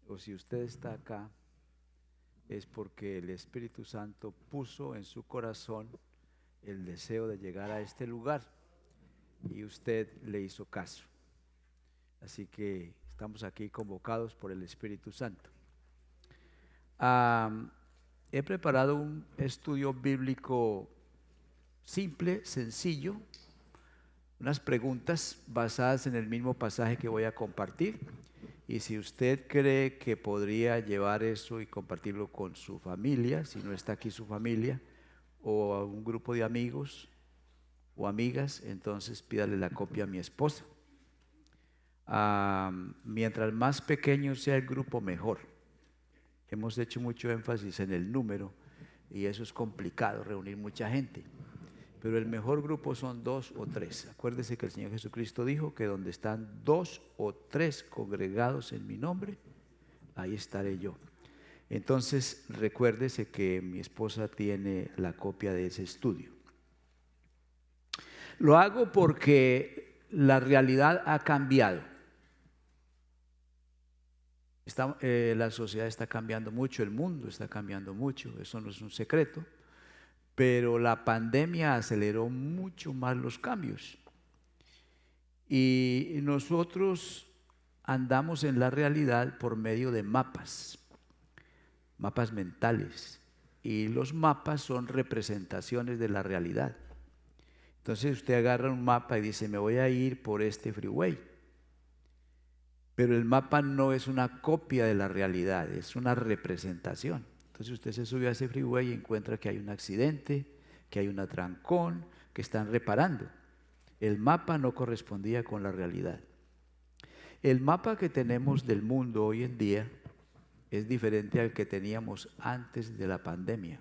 o si usted está acá, es porque el Espíritu Santo puso en su corazón el deseo de llegar a este lugar y usted le hizo caso. Así que estamos aquí convocados por el Espíritu Santo. He preparado un estudio bíblico simple, sencillo, unas preguntas basadas en el mismo pasaje que voy a compartir. Y si usted cree que podría llevar eso y compartirlo con su familia, si no está aquí su familia, o a un grupo de amigos o amigas, entonces pídale la copia a mi esposa. Mientras más pequeño sea el grupo, mejor. Hemos hecho mucho énfasis en el número y eso es complicado, reunir mucha gente. Pero el mejor grupo son 2 o 3. Acuérdese que el Señor Jesucristo dijo que donde están 2 o 3 congregados en mi nombre, ahí estaré yo. Entonces recuérdese que mi esposa tiene la copia de ese estudio. Lo hago porque la realidad ha cambiado. La sociedad está cambiando mucho, el mundo está cambiando mucho, eso no es un secreto. Pero la pandemia aceleró mucho más los cambios. Y nosotros andamos en la realidad por medio de mapas mentales. Y los mapas son representaciones de la realidad. Entonces usted agarra un mapa y dice, me voy a ir por este freeway. Pero el mapa no es una copia de la realidad, es una representación. Entonces usted se sube a ese freeway y encuentra que hay un accidente, que hay un atrancón, que están reparando. El mapa no correspondía con la realidad. El mapa que tenemos del mundo hoy en día es diferente al que teníamos antes de la pandemia.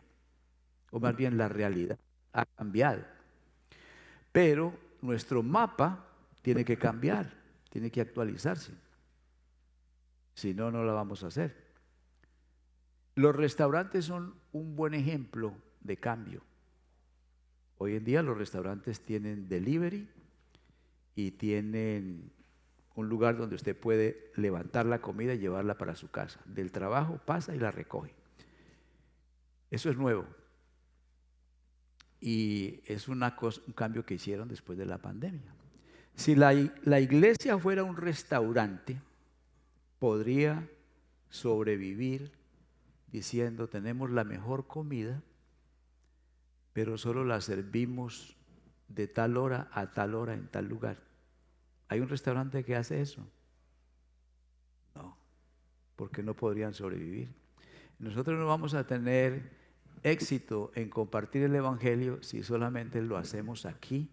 O más bien la realidad ha cambiado. Pero nuestro mapa tiene que cambiar, tiene que actualizarse. Si no, no lo vamos a hacer. Los restaurantes son un buen ejemplo de cambio. Hoy en día los restaurantes tienen delivery y tienen un lugar donde usted puede levantar la comida y llevarla para su casa. Del trabajo pasa y la recoge. Eso es nuevo. Y es un cambio que hicieron después de la pandemia. Si la iglesia fuera un restaurante, podría sobrevivir diciendo, tenemos la mejor comida, pero solo la servimos de tal hora a tal hora en tal lugar. ¿Hay un restaurante que hace eso? No, porque no podrían sobrevivir. Nosotros no vamos a tener éxito en compartir el Evangelio si solamente lo hacemos aquí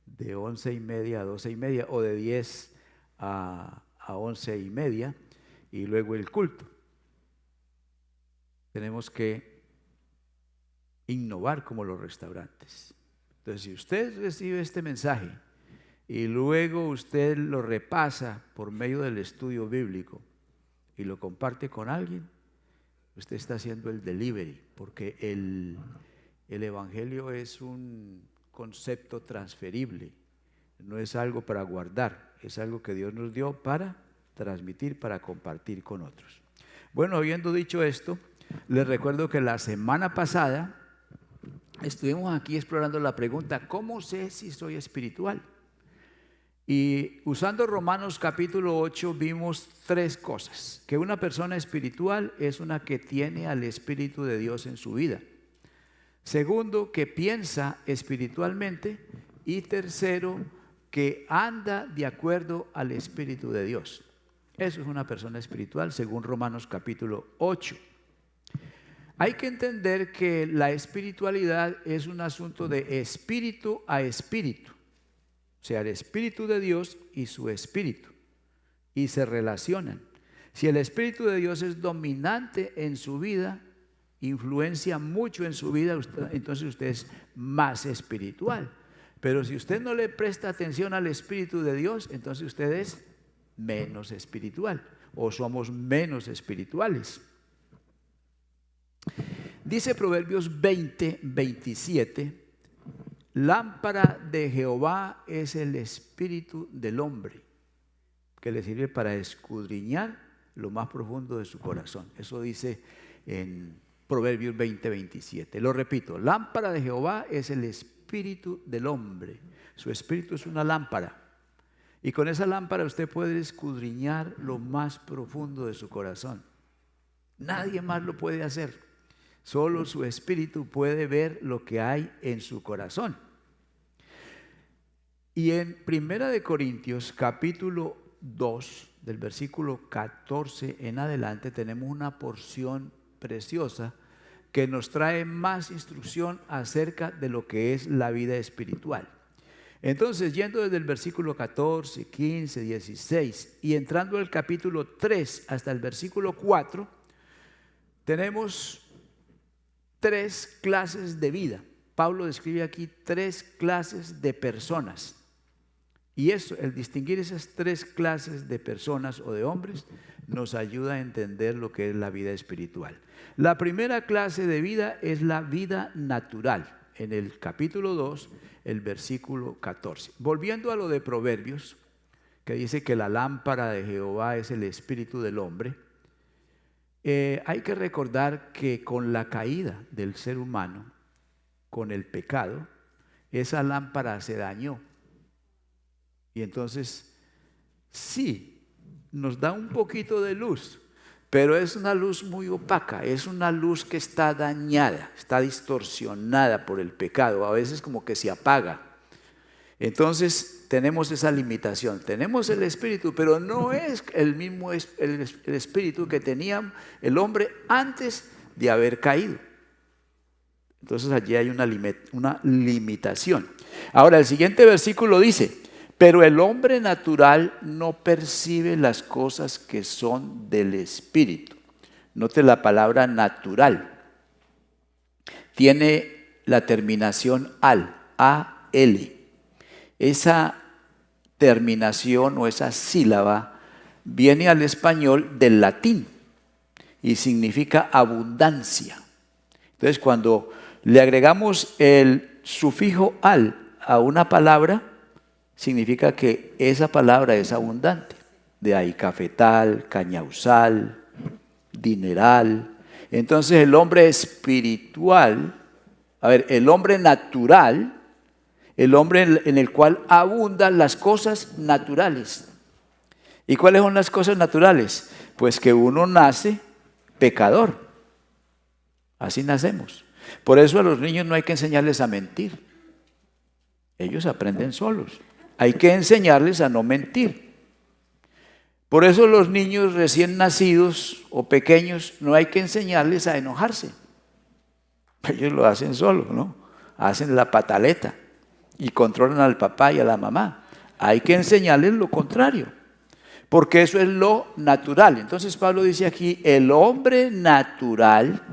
de 11:30 a 12:30 o de 10 a 11:30 y luego el culto. Tenemos que innovar como los restaurantes. Entonces, si usted recibe este mensaje y luego usted lo repasa por medio del estudio bíblico y lo comparte con alguien, usted está haciendo el delivery, porque el Evangelio es un concepto transferible, no es algo para guardar, es algo que Dios nos dio para transmitir, para compartir con otros. Bueno, habiendo dicho esto, les recuerdo que la semana pasada estuvimos aquí explorando la pregunta, ¿cómo sé si soy espiritual? Y usando Romanos capítulo 8 vimos 3 cosas. Que una persona espiritual es una que tiene al Espíritu de Dios en su vida. Segundo, que piensa espiritualmente. Y tercero, que anda de acuerdo al Espíritu de Dios. Eso es una persona espiritual según Romanos capítulo 8. Hay que entender que la espiritualidad es un asunto de espíritu a espíritu. O sea, el Espíritu de Dios y su Espíritu, y se relacionan. Si el Espíritu de Dios es dominante en su vida, influencia mucho en su vida, entonces usted es más espiritual. Pero si usted no le presta atención al Espíritu de Dios, entonces usted es menos espiritual, o somos menos espirituales. Dice Proverbios 20:27, lámpara de Jehová es el espíritu del hombre, que le sirve para escudriñar lo más profundo de su corazón. Eso dice en Proverbios 20:27. Lo repito, lámpara de Jehová es el espíritu del hombre. Su espíritu es una lámpara. Y con esa lámpara usted puede escudriñar lo más profundo de su corazón. Nadie más lo puede hacer. Solo su espíritu puede ver lo que hay en su corazón. Y en 1 Corintios capítulo 2, del versículo 14 en adelante, tenemos una porción preciosa que nos trae más instrucción acerca de lo que es la vida espiritual. Entonces, yendo desde el versículo 14, 15, 16 y entrando al capítulo 3 hasta el versículo 4, tenemos 3 clases de vida. Pablo describe aquí 3 clases de personas. Y eso, el distinguir esas 3 clases de personas o de hombres, nos ayuda a entender lo que es la vida espiritual. La primera clase de vida es la vida natural. En el capítulo 2, el versículo 14. Volviendo a lo de Proverbios, que dice que la lámpara de Jehová es el espíritu del hombre, hay que recordar que con la caída del ser humano, con el pecado, esa lámpara se dañó. Y entonces, sí, nos da un poquito de luz, pero es una luz muy opaca, es una luz que está dañada, está distorsionada por el pecado, a veces como que se apaga. Entonces tenemos esa limitación, tenemos el espíritu, pero no es el mismo el espíritu que tenía el hombre antes de haber caído. Entonces allí hay una limitación. Ahora el siguiente versículo dice: pero el hombre natural no percibe las cosas que son del espíritu. Note la palabra natural. Tiene la terminación al. Esa terminación o esa sílaba viene al español del latín y significa abundancia. Entonces, cuando le agregamos el sufijo al a una palabra, significa que esa palabra es abundante. De ahí cafetal, cañauzal, dineral. Entonces el hombre espiritual, el hombre natural, el hombre en el cual abundan las cosas naturales. ¿Y cuáles son las cosas naturales? Pues que uno nace pecador. Así nacemos. Por eso a los niños no hay que enseñarles a mentir. Ellos aprenden solos. Hay que enseñarles a no mentir. Por eso los niños recién nacidos o pequeños no hay que enseñarles a enojarse. Ellos lo hacen solos, ¿no? Hacen la pataleta y controlan al papá y a la mamá. Hay que enseñarles lo contrario, porque eso es lo natural. Entonces Pablo dice aquí: el hombre natural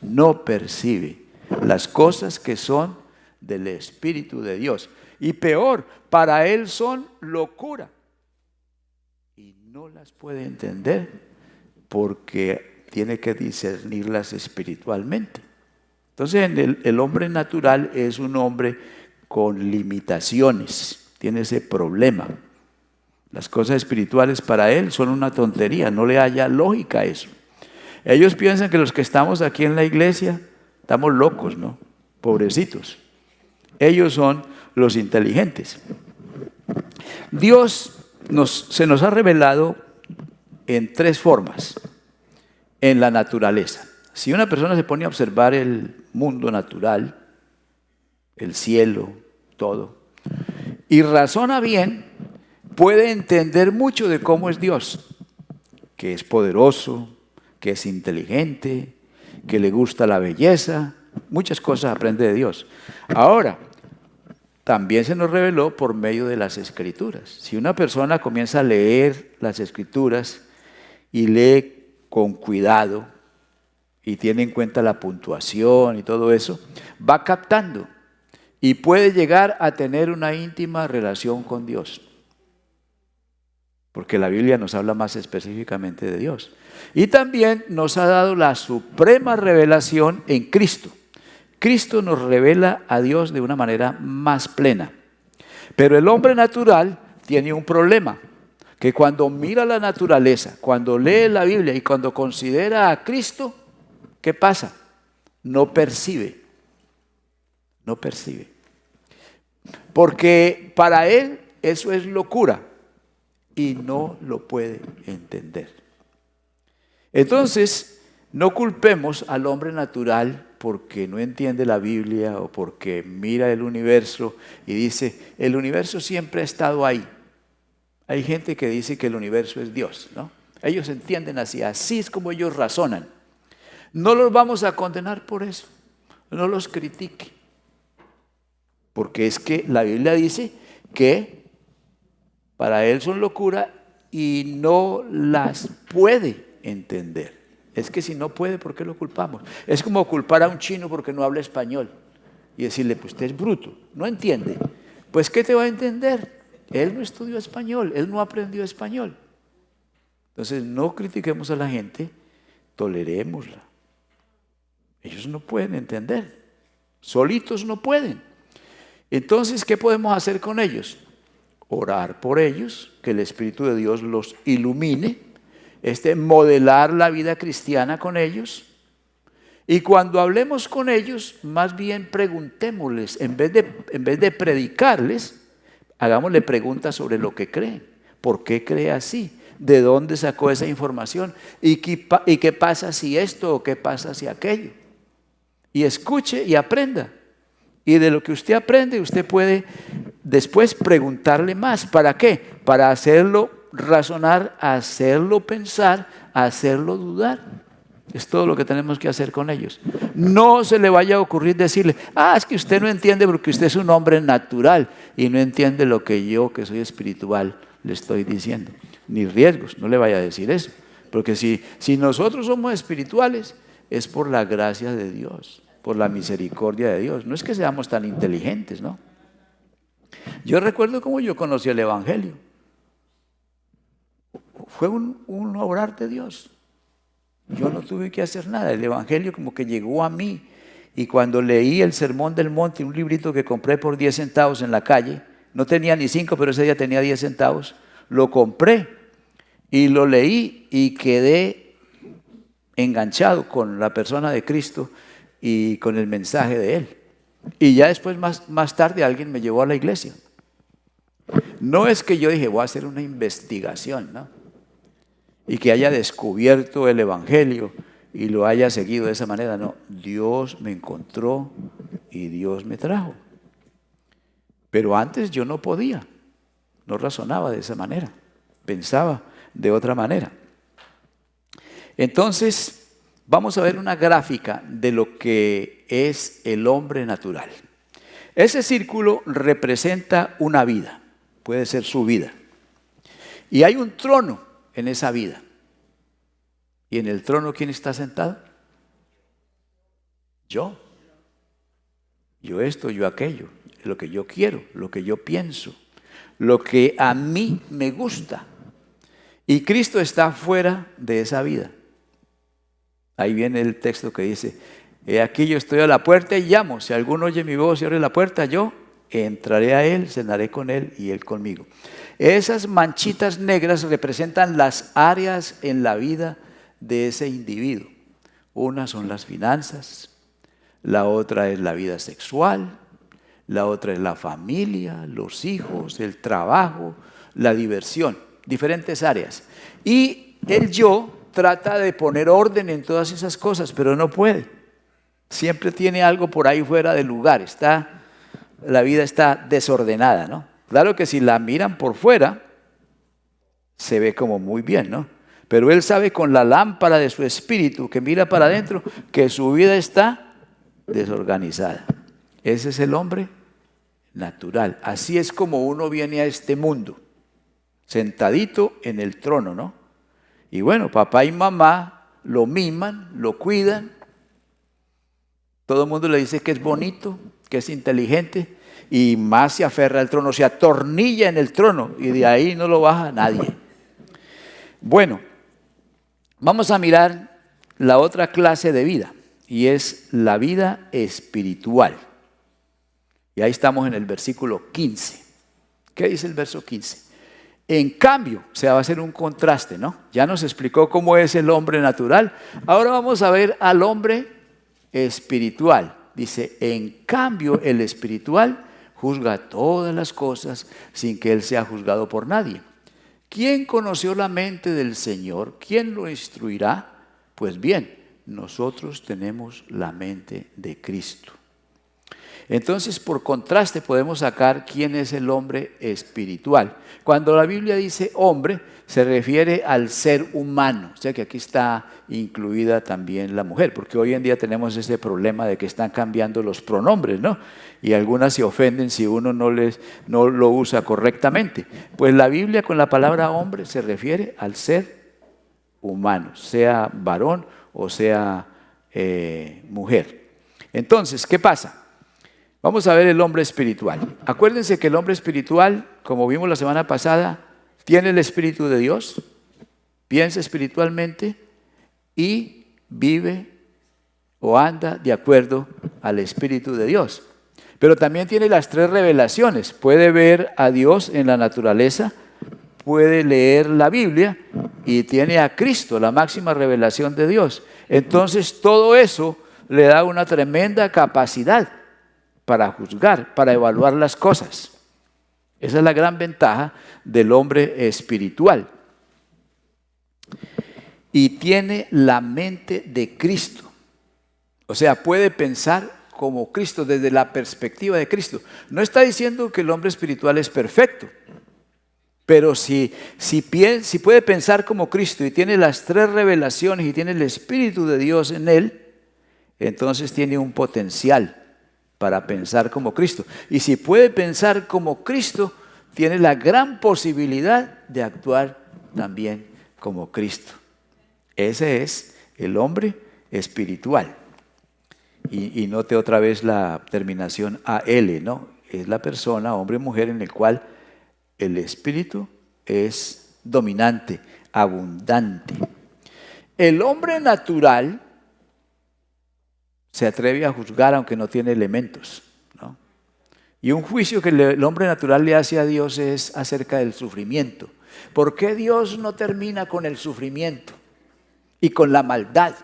no percibe las cosas que son del Espíritu de Dios. Y peor, para él son locura. Y no las puede entender porque tiene que discernirlas espiritualmente. Entonces el hombre natural es un hombre con limitaciones, tiene ese problema. Las cosas espirituales para él son una tontería, no le haya lógica a eso. Ellos piensan que los que estamos aquí en la iglesia estamos locos, ¿no? Pobrecitos. Ellos son los inteligentes. Dios se nos ha revelado en 3 formas en la naturaleza. Si una persona se pone a observar el mundo natural, el cielo, todo, y razona bien, puede entender mucho de cómo es Dios, que es poderoso, que es inteligente, que le gusta la belleza, muchas cosas aprende de Dios. Ahora, también se nos reveló por medio de las Escrituras. Si una persona comienza a leer las Escrituras y lee con cuidado y tiene en cuenta la puntuación y todo eso, va captando y puede llegar a tener una íntima relación con Dios. Porque la Biblia nos habla más específicamente de Dios. Y también nos ha dado la suprema revelación en Cristo. Cristo nos revela a Dios de una manera más plena. Pero el hombre natural tiene un problema, que cuando mira la naturaleza, cuando lee la Biblia y cuando considera a Cristo, ¿qué pasa? No percibe. No percibe. Porque para él eso es locura y no lo puede entender. Entonces, no culpemos al hombre natural porque no entiende la Biblia o porque mira el universo y dice, el universo siempre ha estado ahí. Hay gente que dice que el universo es Dios, ¿no? Ellos entienden así es como ellos razonan. No los vamos a condenar por eso, no los critique. Porque es que la Biblia dice que para él son locura y no las puede entender. Es que si no puede, ¿por qué lo culpamos? Es como culpar a un chino porque no habla español y decirle, pues usted es bruto, no entiende. Pues ¿qué te va a entender? Él no estudió español, él no aprendió español. Entonces no critiquemos a la gente, tolerémosla. Ellos no pueden entender, solitos no pueden. Entonces, ¿qué podemos hacer con ellos? Orar por ellos, que el Espíritu de Dios los ilumine, modelar la vida cristiana con ellos. Y cuando hablemos con ellos, más bien preguntémosles, en vez de predicarles, hagámosle preguntas sobre lo que creen. ¿Por qué cree así? ¿De dónde sacó esa información? ¿Y qué pasa si esto o qué pasa si aquello? Y escuche y aprenda. Y de lo que usted aprende, usted puede después preguntarle más. ¿Para qué? Para hacerlo razonar, hacerlo pensar, hacerlo dudar. Es todo lo que tenemos que hacer con ellos. No se le vaya a ocurrir decirle, es que usted no entiende porque usted es un hombre natural y no entiende lo que yo, que soy espiritual, le estoy diciendo. Ni riesgos, no le vaya a decir eso. Porque si nosotros somos espirituales, es por la gracia de Dios, por la misericordia de Dios. No es que seamos tan inteligentes, ¿no? Yo recuerdo cómo yo conocí el Evangelio. Fue un obrar de Dios. Yo no tuve que hacer nada. El Evangelio como que llegó a mí. Y cuando leí el Sermón del Monte, un librito que compré por 10 centavos en la calle, no tenía ni 5, pero ese día tenía 10 centavos, lo compré y lo leí y quedé enganchado con la persona de Cristo y con el mensaje de Él. Y ya después, más tarde, alguien me llevó a la iglesia. No es que yo dije, voy a hacer una investigación, ¿no? Y que haya descubierto el Evangelio y lo haya seguido de esa manera. No, Dios me encontró y Dios me trajo. Pero antes yo no podía, no razonaba de esa manera, pensaba de otra manera. Entonces, vamos a ver una gráfica de lo que es el hombre natural. Ese círculo representa una vida, puede ser su vida. Y hay un trono en esa vida. ¿Y en el trono quién está sentado? Yo. Yo esto, yo aquello, lo que yo quiero, lo que yo pienso, lo que a mí me gusta. Y Cristo está fuera de esa vida. Ahí viene el texto que dice, aquí yo estoy a la puerta y llamo. Si alguno oye mi voz y abre la puerta, yo entraré a él, cenaré con él y él conmigo. Esas manchitas negras representan las áreas en la vida de ese individuo. Una son las finanzas, la otra es la vida sexual, la otra es la familia, los hijos, el trabajo, la diversión, diferentes áreas. Y el yo trata de poner orden en todas esas cosas, pero no puede. Siempre tiene algo por ahí fuera de lugar, la vida está desordenada, ¿no? Claro que si la miran por fuera, se ve como muy bien, ¿no? Pero él sabe con la lámpara de su espíritu que mira para adentro que su vida está desorganizada. Ese es el hombre natural. Así es como uno viene a este mundo, sentadito en el trono, ¿no? Y bueno, papá y mamá lo miman, lo cuidan. Todo el mundo le dice que es bonito, que es inteligente y más se aferra al trono, se atornilla en el trono y de ahí no lo baja nadie. Bueno, vamos a mirar la otra clase de vida y es la vida espiritual. Y ahí estamos en el versículo 15. ¿Qué dice el verso 15? En cambio, o sea, va a ser un contraste, ¿no? Ya nos explicó cómo es el hombre natural. Ahora vamos a ver al hombre espiritual. Dice, en cambio, el espiritual juzga todas las cosas sin que él sea juzgado por nadie. ¿Quién conoció la mente del Señor? ¿Quién lo instruirá? Pues bien, nosotros tenemos la mente de Cristo. Entonces, por contraste, podemos sacar quién es el hombre espiritual. Cuando la Biblia dice hombre, se refiere al ser humano. O sea que aquí está incluida también la mujer, porque hoy en día tenemos ese problema de que están cambiando los pronombres, ¿no? Y algunas se ofenden si uno no lo usa correctamente. Pues la Biblia con la palabra hombre se refiere al ser humano, sea varón o sea mujer. Entonces, ¿qué pasa? Vamos a ver el hombre espiritual. Acuérdense que el hombre espiritual, como vimos la semana pasada, tiene el Espíritu de Dios, piensa espiritualmente y vive o anda de acuerdo al Espíritu de Dios. Pero también tiene las 3 revelaciones. Puede ver a Dios en la naturaleza, puede leer la Biblia y tiene a Cristo, la máxima revelación de Dios. Entonces todo eso le da una tremenda capacidad para juzgar, para evaluar las cosas. Esa es la gran ventaja del hombre espiritual. Y tiene la mente de Cristo. O sea, puede pensar como Cristo, desde la perspectiva de Cristo. No está diciendo que el hombre espiritual es perfecto, pero si puede pensar como Cristo y tiene las 3 revelaciones y tiene el Espíritu de Dios en él, entonces tiene un potencial para pensar como Cristo. Y si puede pensar como Cristo, tiene la gran posibilidad de actuar también como Cristo. Ese es el hombre espiritual. Y note otra vez la terminación AL, ¿no? Es la persona, hombre o mujer, en el cual el espíritu es dominante, abundante. El hombre natural se atreve a juzgar aunque no tiene elementos, ¿no? Y un juicio que el hombre natural le hace a Dios es acerca del sufrimiento. ¿Por qué Dios no termina con el sufrimiento y con la maldad?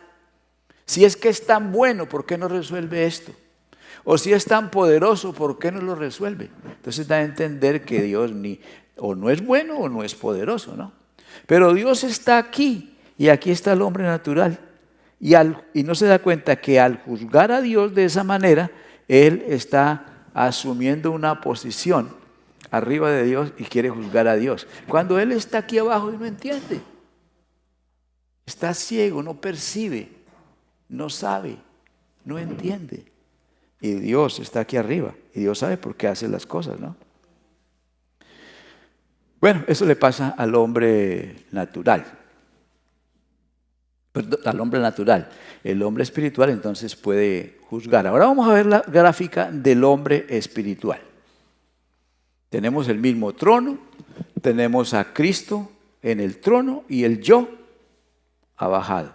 Si es que es tan bueno, ¿por qué no resuelve esto? O si es tan poderoso, ¿por qué no lo resuelve? Entonces da a entender que Dios o no es bueno o no es poderoso, ¿no? Pero Dios está aquí y aquí está el hombre natural. Y no se da cuenta que al juzgar a Dios de esa manera, él está asumiendo una posición arriba de Dios y quiere juzgar a Dios. Cuando él está aquí abajo y no entiende, está ciego, no percibe, no sabe, no entiende. Y Dios está aquí arriba y Dios sabe por qué hace las cosas, ¿no? Bueno, eso le pasa al hombre natural. Al hombre natural. El hombre espiritual entonces puede juzgar. Ahora vamos a ver la gráfica del hombre espiritual. Tenemos el mismo trono, tenemos a Cristo en el trono y el yo ha bajado.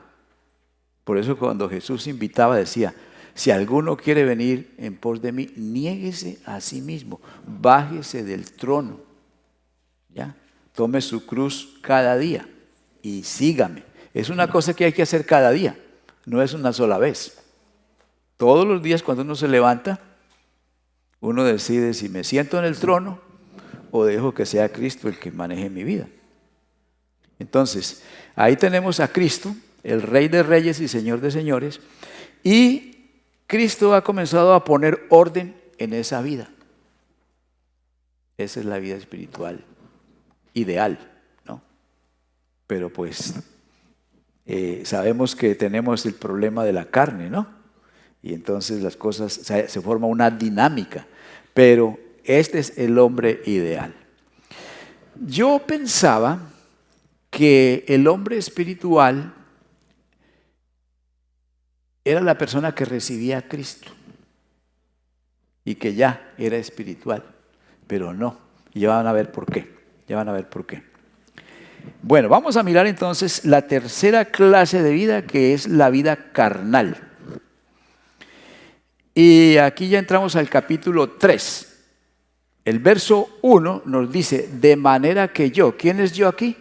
Por eso cuando Jesús invitaba decía, si alguno quiere venir en pos de mí, niéguese a sí mismo, bájese del trono, ¿ya? Tome su cruz cada día y sígame. Es una cosa que hay que hacer cada día, no es una sola vez. Todos los días cuando uno se levanta, uno decide si me siento en el trono o dejo que sea Cristo el que maneje mi vida. Entonces, ahí tenemos a Cristo, el Rey de Reyes y Señor de Señores, y Cristo ha comenzado a poner orden en esa vida. Esa es la vida espiritual ideal, ¿no? Pero pues sabemos que tenemos el problema de la carne, ¿no? Y entonces las cosas, se forma una dinámica, pero este es el hombre ideal. Yo pensaba que el hombre espiritual era la persona que recibía a Cristo y que ya era espiritual, pero no. Y ya van a ver por qué. Ya van a ver por qué. Bueno, vamos a mirar entonces la tercera clase de vida, que es la vida carnal. Y aquí ya entramos al capítulo 3. El verso 1 nos dice, de manera que yo, ¿quién es yo aquí?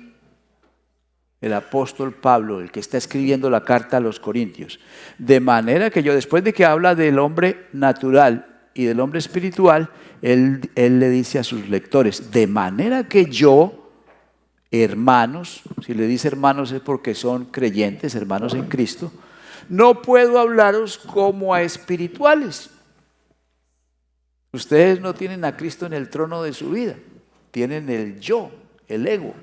El apóstol Pablo, el que está escribiendo la carta a los Corintios. De manera que yo, después de que habla del hombre natural y del hombre espiritual, él le dice a sus lectores, de manera que yo, hermanos, si le dice hermanos es porque son creyentes, hermanos en Cristo, no puedo hablaros como a espirituales. Ustedes no tienen a Cristo en el trono de su vida, tienen el yo, el ego.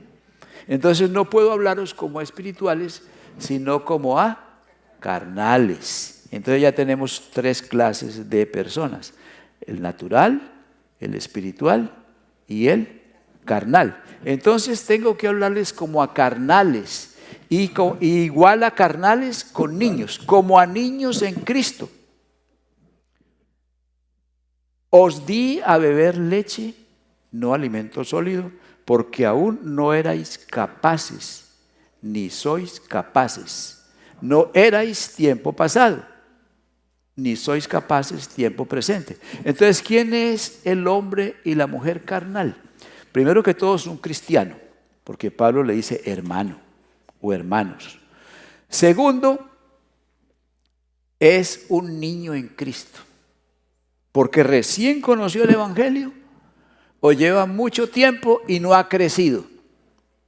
Entonces no puedo hablaros como a espirituales, sino como a carnales. Entonces ya tenemos 3 clases de personas: el natural, el espiritual y el carnal. Entonces tengo que hablarles como a carnales y igual a carnales con niños, como a niños en Cristo. Os di a beber leche, no alimento sólido, porque aún no erais capaces, ni sois capaces. No erais tiempo pasado, ni sois capaces tiempo presente. Entonces, ¿quién es el hombre y la mujer carnal? Primero que todo es un cristiano, porque Pablo le dice hermano o hermanos. Segundo, es un niño en Cristo, porque recién conoció el Evangelio o lleva mucho tiempo y no ha crecido.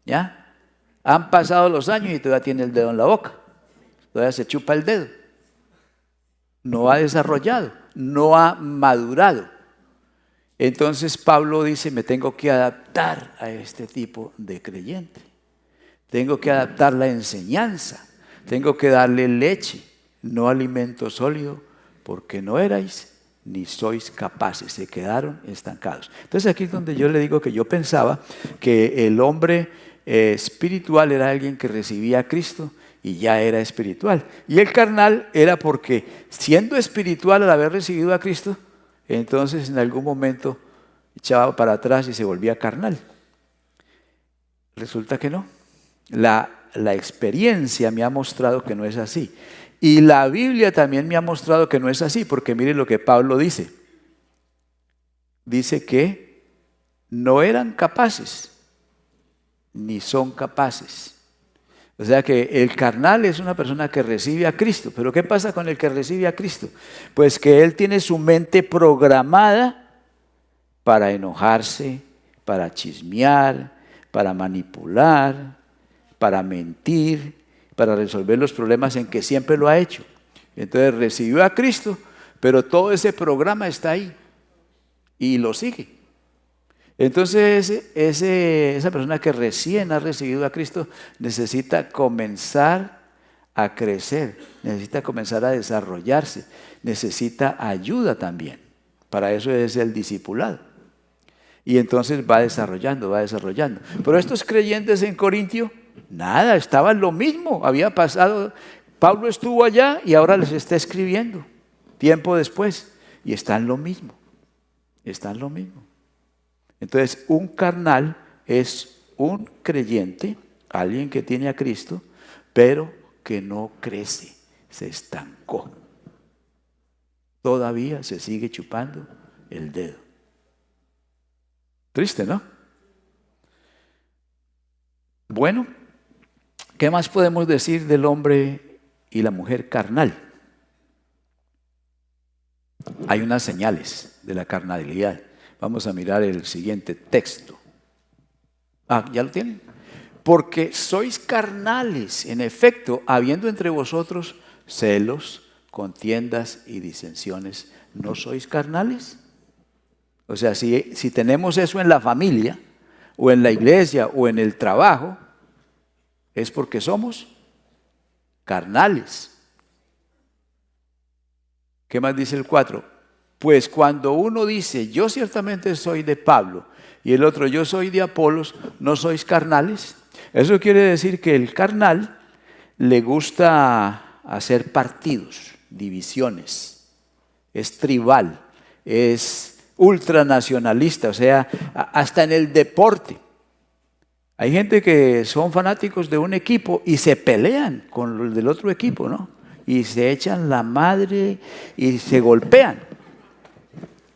¿Ya? Han pasado los años y todavía tiene el dedo en la boca, todavía se chupa el dedo. No ha desarrollado, no ha madurado. Entonces Pablo dice, me tengo que adaptar a este tipo de creyente. Tengo que adaptar la enseñanza, tengo que darle leche, no alimento sólido, porque no erais ni sois capaces, se quedaron estancados. Entonces aquí es donde yo le digo que yo pensaba que el hombre espiritual era alguien que recibía a Cristo y ya era espiritual. Y el carnal era porque siendo espiritual al haber recibido a Cristo, entonces en algún momento echaba para atrás y se volvía carnal. Resulta que no. La experiencia me ha mostrado que no es así. Y la Biblia también me ha mostrado que no es así, porque mire lo que Pablo dice. Dice que no eran capaces, ni son capaces. O sea que el carnal es una persona que recibe a Cristo. Pero ¿qué pasa con el que recibe a Cristo? Pues que él tiene su mente programada para enojarse, para chismear, para manipular, para mentir, para resolver los problemas en que siempre lo ha hecho. Entonces recibió a Cristo, pero todo ese programa está ahí y lo sigue. Entonces esa persona que recién ha recibido a Cristo necesita comenzar a crecer, necesita comenzar a desarrollarse, necesita ayuda también. Para eso es el discipulado. Y entonces va desarrollando. Pero estos creyentes en Corintio, nada, estaban lo mismo, había pasado, Pablo estuvo allá y ahora les está escribiendo, tiempo después, y están lo mismo. Entonces, un carnal es un creyente, alguien que tiene a Cristo, pero que no crece, se estancó. Todavía se sigue chupando el dedo. Triste, ¿no? Bueno, ¿qué más podemos decir del hombre y la mujer carnal? Hay unas señales de la carnalidad. Vamos a mirar el siguiente texto. ¿Ya lo tienen? Porque sois carnales, en efecto, habiendo entre vosotros celos, contiendas y disensiones. ¿No sois carnales? O sea, si tenemos eso en la familia, o en la iglesia, o en el trabajo, es porque somos carnales. ¿Qué más dice el 4? Pues cuando uno dice, yo ciertamente soy de Pablo, y el otro, yo soy de Apolos, ¿no sois carnales? Eso quiere decir que el carnal le gusta hacer partidos, divisiones, es tribal, es ultranacionalista, o sea, hasta en el deporte. Hay gente que son fanáticos de un equipo y se pelean con los del otro equipo, ¿no? Y se echan la madre y se golpean.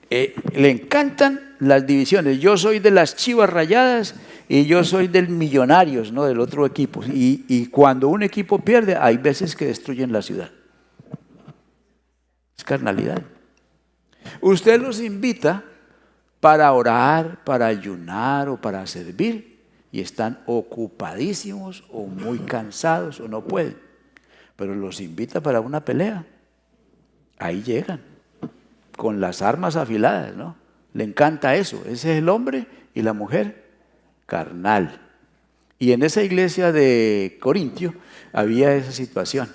Le encantan las divisiones. Yo soy de las Chivas Rayadas y yo soy del Millonarios, ¿no? Del otro equipo. Y cuando un equipo pierde, hay veces que destruyen la ciudad. Es carnalidad. Usted los invita para orar, para ayunar o para servir y están ocupadísimos o muy cansados o no pueden. Pero los invita para una pelea. Ahí llegan, con las armas afiladas, ¿no? Le encanta eso. Ese es el hombre y la mujer carnal. Y en esa iglesia de Corintio había esa situación.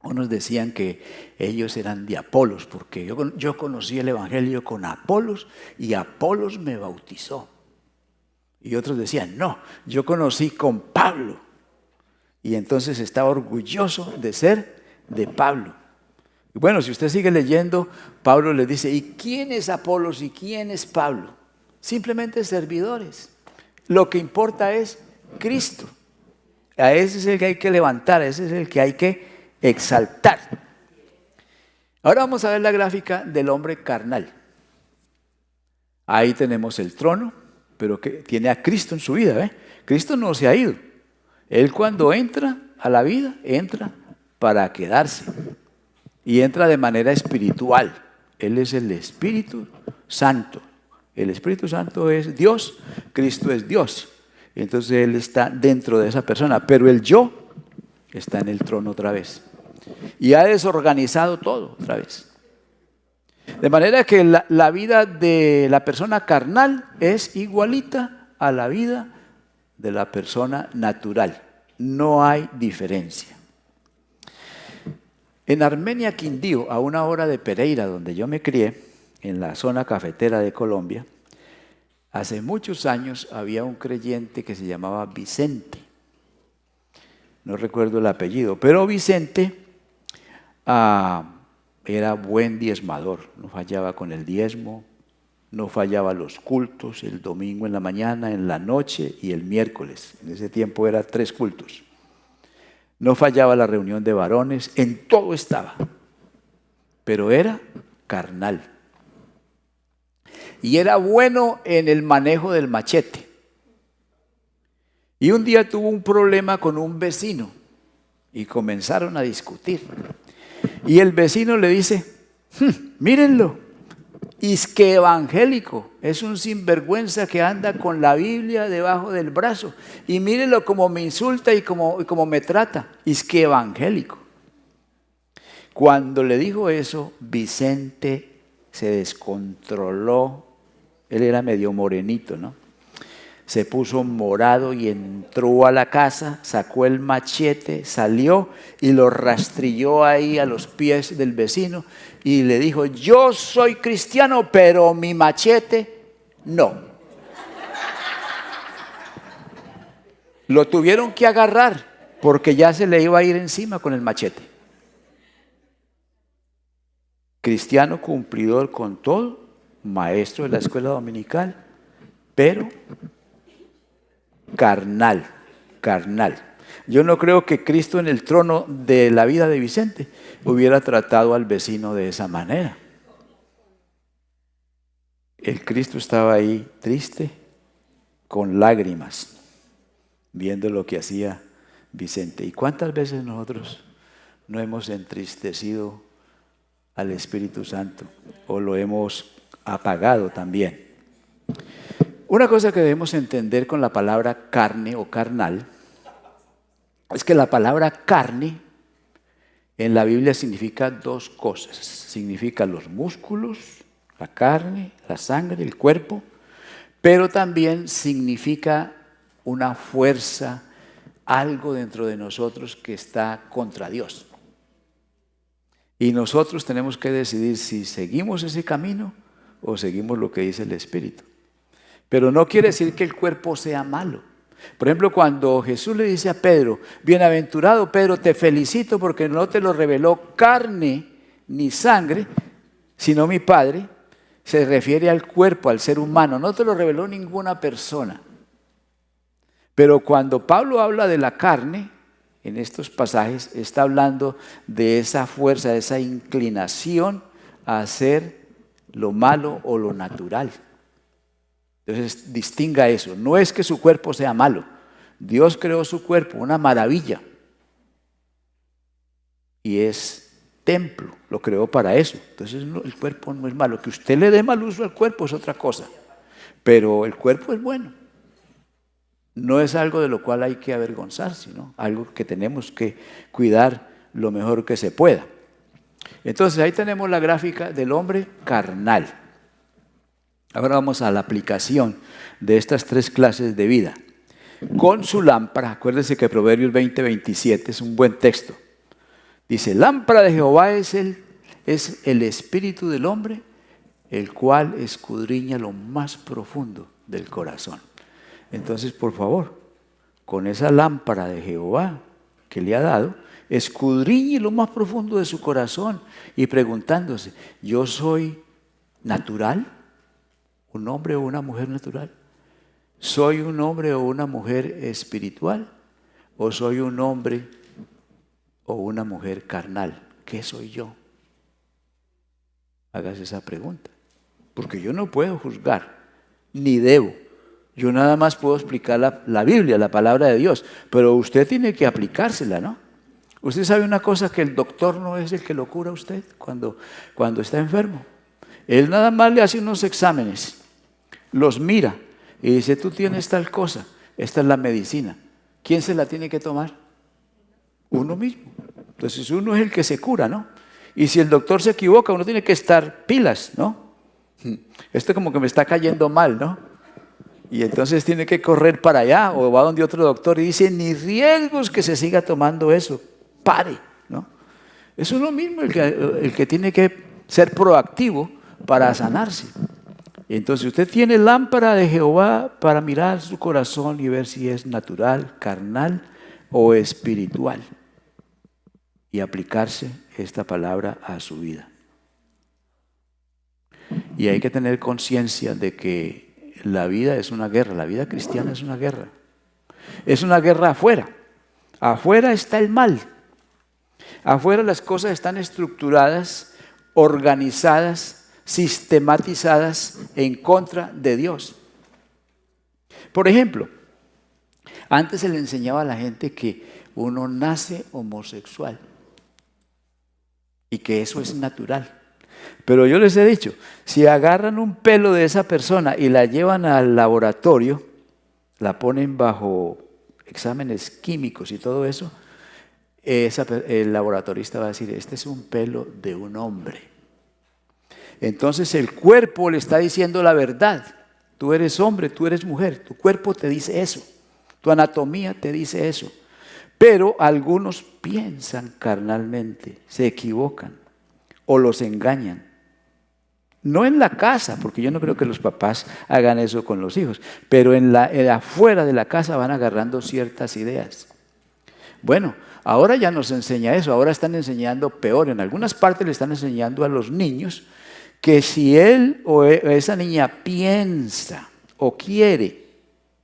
Unos decían que ellos eran de Apolos, porque yo conocí el evangelio con Apolos y Apolos me bautizó. Y otros decían, no, yo conocí con Pablo. Y entonces estaba orgulloso de ser de Pablo. Y bueno, si usted sigue leyendo, Pablo le dice, ¿y quién es Apolos y quién es Pablo? Simplemente servidores. Lo que importa es Cristo. A ese es el que hay que levantar, a ese es el que hay que exaltar. Ahora vamos a ver la gráfica del hombre carnal. Ahí tenemos el trono, pero que tiene a Cristo en su vida, ¿eh? Cristo no se ha ido. Él cuando entra a la vida, entra para quedarse. Y entra de manera espiritual. Él es el Espíritu Santo. El Espíritu Santo es Dios, Cristo es Dios. Entonces Él está dentro de esa persona, pero el yo está en el trono otra vez. Y ha desorganizado todo otra vez. De manera que la vida de la persona carnal es igualita a la vida de la persona natural. No hay diferencia. En Armenia, Quindío, a una hora de Pereira, donde yo me crié, en la zona cafetera de Colombia, hace muchos años había un creyente que se llamaba Vicente. No recuerdo el apellido, pero Vicente era buen diezmador, no fallaba con el diezmo, no fallaba los cultos, el domingo en la mañana, en la noche y el miércoles. En ese tiempo eran 3 cultos. No fallaba la reunión de varones, en todo estaba, pero era carnal. Y era bueno en el manejo del machete. Y un día tuvo un problema con un vecino y comenzaron a discutir. Y el vecino le dice, mírenlo, es que evangélico, es un sinvergüenza que anda con la Biblia debajo del brazo. Y mírenlo como me insulta y como me trata, es que evangélico. Cuando le dijo eso, Vicente se descontroló. Él era medio morenito, ¿no? Se puso morado y entró a la casa, sacó el machete, salió y lo rastrilló ahí a los pies del vecino y le dijo, yo soy cristiano, pero mi machete no. Lo tuvieron que agarrar porque ya se le iba a ir encima con el machete. Cristiano cumplidor con todo, maestro de la escuela dominical, pero carnal. Yo no creo que Cristo en el trono de la vida de Vicente hubiera tratado al vecino de esa manera. El Cristo estaba ahí triste, con lágrimas, viendo lo que hacía Vicente. ¿Y cuántas veces nosotros no hemos entristecido al Espíritu Santo o lo hemos apagado también? Una cosa que debemos entender con la palabra carne o carnal es que la palabra carne en la Biblia significa 2 cosas. Significa los músculos, la carne, la sangre, el cuerpo, pero también significa una fuerza, algo dentro de nosotros que está contra Dios. Y nosotros tenemos que decidir si seguimos ese camino o seguimos lo que dice el Espíritu. Pero no quiere decir que el cuerpo sea malo. Por ejemplo, cuando Jesús le dice a Pedro, bienaventurado Pedro, te felicito porque no te lo reveló carne ni sangre, sino mi Padre, se refiere al cuerpo, al ser humano, no te lo reveló ninguna persona. Pero cuando Pablo habla de la carne, en estos pasajes, está hablando de esa fuerza, de esa inclinación a hacer lo malo o lo natural. Entonces distinga eso. No es que su cuerpo sea malo. Dios creó su cuerpo, una maravilla. Y es templo, lo creó para eso. Entonces el cuerpo no es malo. Que usted le dé mal uso al cuerpo es otra cosa. Pero el cuerpo es bueno. No es algo de lo cual hay que avergonzarse, ¿no? Algo que tenemos que cuidar lo mejor que se pueda. Entonces ahí tenemos la gráfica del hombre carnal. Ahora vamos a la aplicación de estas tres clases de vida. Con su lámpara, acuérdense que Proverbios 20:27 es un buen texto. Dice, lámpara de Jehová es el espíritu del hombre, el cual escudriña lo más profundo del corazón. Entonces, por favor, con esa lámpara de Jehová que le ha dado, escudriñe lo más profundo de su corazón y preguntándose, ¿yo soy natural? ¿Un hombre o una mujer natural? ¿Soy un hombre o una mujer espiritual? ¿O soy un hombre o una mujer carnal? ¿Qué soy yo? Hágase esa pregunta. Porque yo no puedo juzgar, ni debo. Yo nada más puedo explicar la Biblia, la palabra de Dios. Pero usted tiene que aplicársela, ¿no? Usted sabe una cosa, que el doctor no es el que lo cura a usted cuando está enfermo. Él nada más le hace unos exámenes, los mira y dice, tú tienes tal cosa, esta es la medicina. ¿Quién se la tiene que tomar? Uno mismo. Entonces uno es el que se cura, ¿no? Y si el doctor se equivoca, uno tiene que estar pilas, ¿no? Esto como que me está cayendo mal, ¿no? Y entonces tiene que correr para allá o va donde otro doctor y dice, ni riesgos que se siga tomando eso, pare, ¿no? Es uno mismo el que tiene que ser proactivo para sanarse. Y entonces usted tiene lámpara de Jehová para mirar su corazón y ver si es natural, carnal o espiritual. Y aplicarse esta palabra a su vida. Y hay que tener conciencia de que la vida es una guerra, la vida cristiana es una guerra. Es una guerra afuera. Afuera está el mal. Afuera las cosas están estructuradas, organizadas, sistematizadas en contra de Dios. Por ejemplo, antes se le enseñaba a la gente que uno nace homosexual y que eso es natural. Pero yo les he dicho, si agarran un pelo de esa persona y la llevan al laboratorio, la ponen bajo exámenes químicos y todo eso, el laboratorista va a decir, este es un pelo de un hombre. Entonces el cuerpo le está diciendo la verdad. Tú eres hombre, tú eres mujer, tu cuerpo te dice eso, tu anatomía te dice eso. Pero algunos piensan carnalmente, se equivocan o los engañan. No en la casa, porque yo no creo que los papás hagan eso con los hijos, pero afuera de la casa van agarrando ciertas ideas. Bueno, ahora ya nos enseña eso, ahora están enseñando peor. En algunas partes le están enseñando a los niños que si él o esa niña piensa o quiere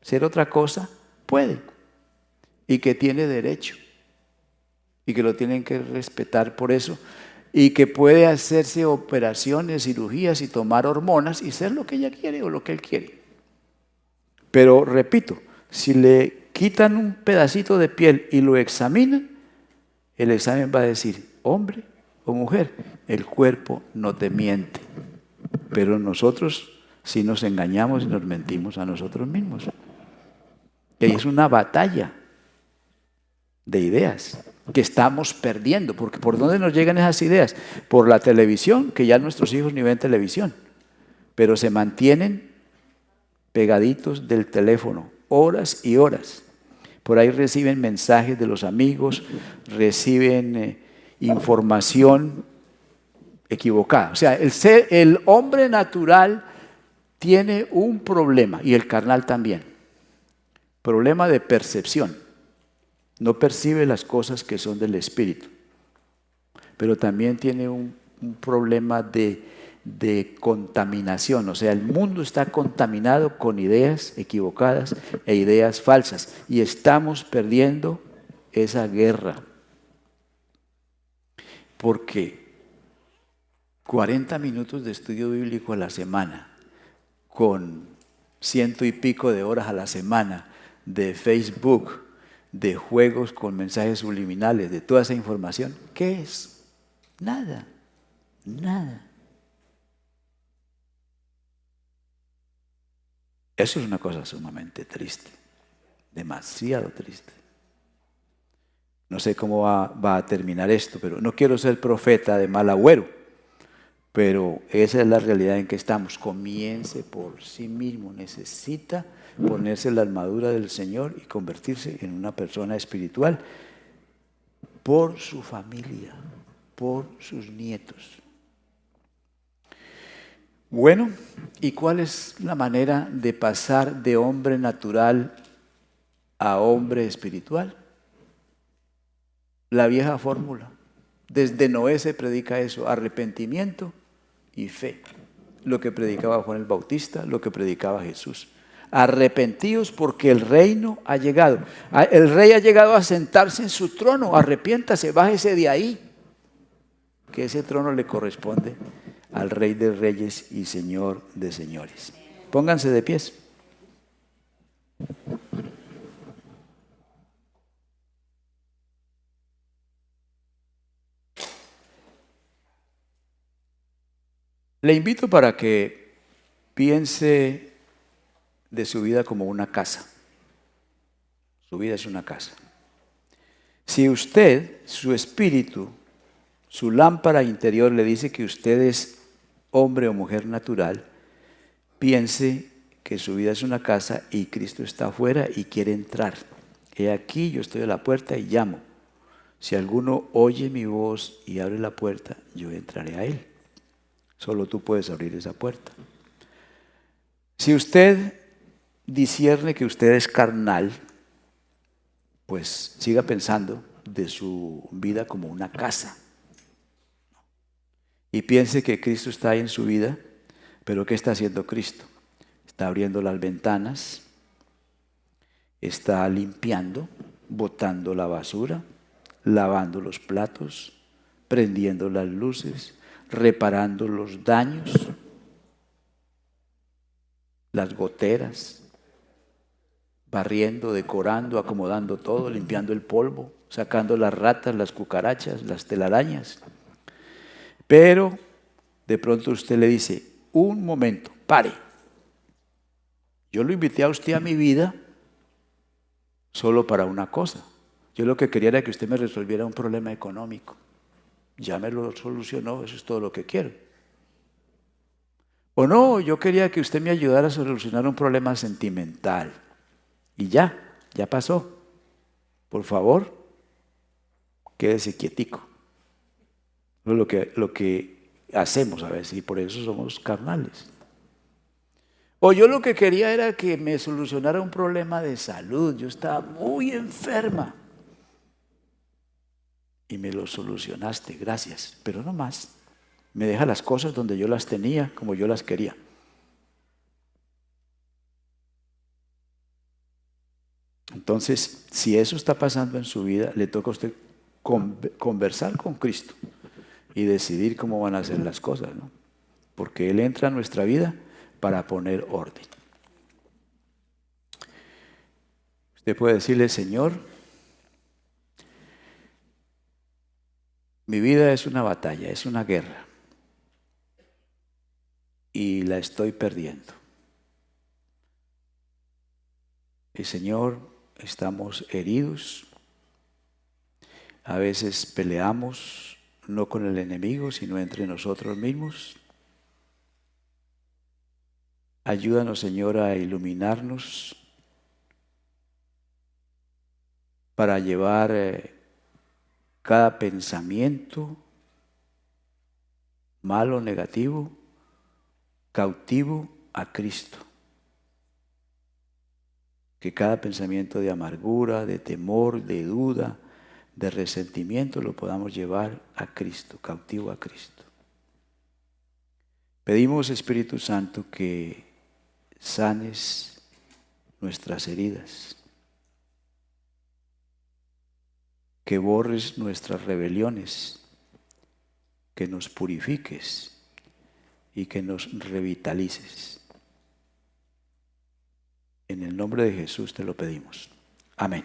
ser otra cosa, puede. Y que tiene derecho. Y que lo tienen que respetar por eso. Y que puede hacerse operaciones, cirugías y tomar hormonas y ser lo que ella quiere o lo que él quiere. Pero repito, si le quitan un pedacito de piel y lo examinan, el examen va a decir, hombre o mujer, el cuerpo no te miente. Pero nosotros sí nos engañamos y nos mentimos a nosotros mismos. Y ahí es una batalla de ideas que estamos perdiendo, porque ¿por dónde nos llegan esas ideas? Por la televisión, que ya nuestros hijos ni ven televisión, pero se mantienen pegaditos del teléfono, horas y horas. Por ahí reciben mensajes de los amigos, reciben información equivocada. O sea, el hombre natural tiene un problema, y el carnal también, problema de percepción. No percibe las cosas que son del espíritu, pero también tiene un problema de contaminación. O sea, el mundo está contaminado con ideas equivocadas e ideas falsas y estamos perdiendo esa guerra. Porque 40 minutos de estudio bíblico a la semana con 100 y pico de horas a la semana de Facebook, de juegos con mensajes subliminales, de toda esa información, ¿qué es? Nada, nada. Eso es una cosa sumamente triste, demasiado triste. No sé cómo va a terminar esto, pero no quiero ser profeta de mal agüero, pero esa es la realidad en que estamos. Comience por sí mismo, necesita ponerse la armadura del Señor y convertirse en una persona espiritual por su familia, por sus nietos. Bueno, ¿y cuál es la manera de pasar de hombre natural a hombre espiritual? La vieja fórmula. Desde Noé se predica eso, arrepentimiento y fe. Lo que predicaba Juan el Bautista, lo que predicaba Jesús. Arrepentíos porque el reino ha llegado. El rey ha llegado a sentarse en su trono. Arrepiéntase, bájese de ahí. Que ese trono le corresponde al Rey de Reyes y Señor de Señores. Pónganse de pies. Le invito para que piense de su vida como una casa. Su vida es una casa. Si usted, su espíritu, su lámpara interior le dice que usted es hombre o mujer natural, piense que su vida es una casa y Cristo está afuera y quiere entrar. He aquí, yo estoy a la puerta y llamo. Si alguno oye mi voz y abre la puerta, yo entraré a él. Solo tú puedes abrir esa puerta. Si usted discierne que usted es carnal, pues siga pensando de su vida como una casa. Y piense que Cristo está ahí en su vida, pero ¿qué está haciendo Cristo? Está abriendo las ventanas, está limpiando, botando la basura, lavando los platos, prendiendo las luces, reparando los daños, las goteras, barriendo, decorando, acomodando todo, limpiando el polvo, sacando las ratas, las cucarachas, las telarañas. Pero de pronto usted le dice, un momento, pare. Yo lo invité a usted a mi vida solo para una cosa. Yo lo que quería era que usted me resolviera un problema económico. Ya me lo solucionó, eso es todo lo que quiero. O no, yo quería que usted me ayudara a solucionar un problema sentimental. Y ya pasó. Por favor, quédese quietico. Lo que hacemos a veces, y por eso somos carnales. O yo lo que quería era que me solucionara un problema de salud. Yo estaba muy enferma. Y me lo solucionaste, gracias. Pero no más. Me deja las cosas donde yo las tenía, como yo las quería. Entonces, si eso está pasando en su vida, le toca a usted conversar con Cristo y decidir cómo van a ser las cosas, ¿no? Porque Él entra a nuestra vida para poner orden. Usted puede decirle, Señor, mi vida es una batalla, es una guerra y la estoy perdiendo. Y Señor, estamos heridos, a veces peleamos no con el enemigo, sino entre nosotros mismos. Ayúdanos, Señor, a iluminarnos para llevar cada pensamiento malo, negativo, cautivo a Cristo. Que cada pensamiento de amargura, de temor, de duda, de resentimiento lo podamos llevar a Cristo, cautivo a Cristo. Pedimos, Espíritu Santo, que sanes nuestras heridas, que borres nuestras rebeliones, que nos purifiques y que nos revitalices. En el nombre de Jesús te lo pedimos. Amén.